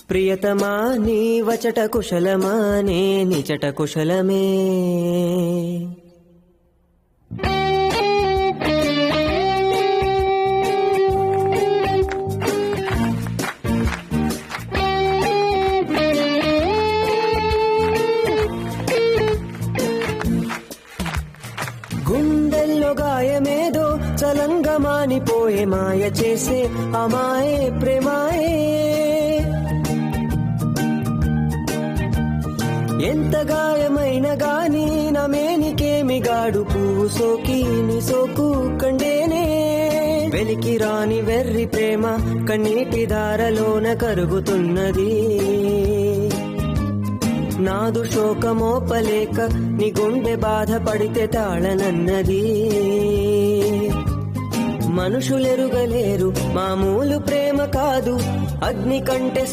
ప్రియతమా నీ వచట కుశలమా నే నిచట కుశలమే. గుండెల్లో గాయమేదో చలంగా మానిపోయే మాయ చేసే అమాయే ప్రేమాయే. ఎంత గాయమైన గాని నమేనికేమి గాడు పువ్వు సోకి నీ సోకు కండేనే. వెలికి రాని వెర్రి ప్రేమ కన్నీటి దారలోన కరుగుతున్నది. నాదు శోకమోపలేక నీ గుండె బాధపడితే తాళనన్నది. మనుషులెరుగలేరు మామూలు ప్రేమ కాదు, అగ్ని కంటే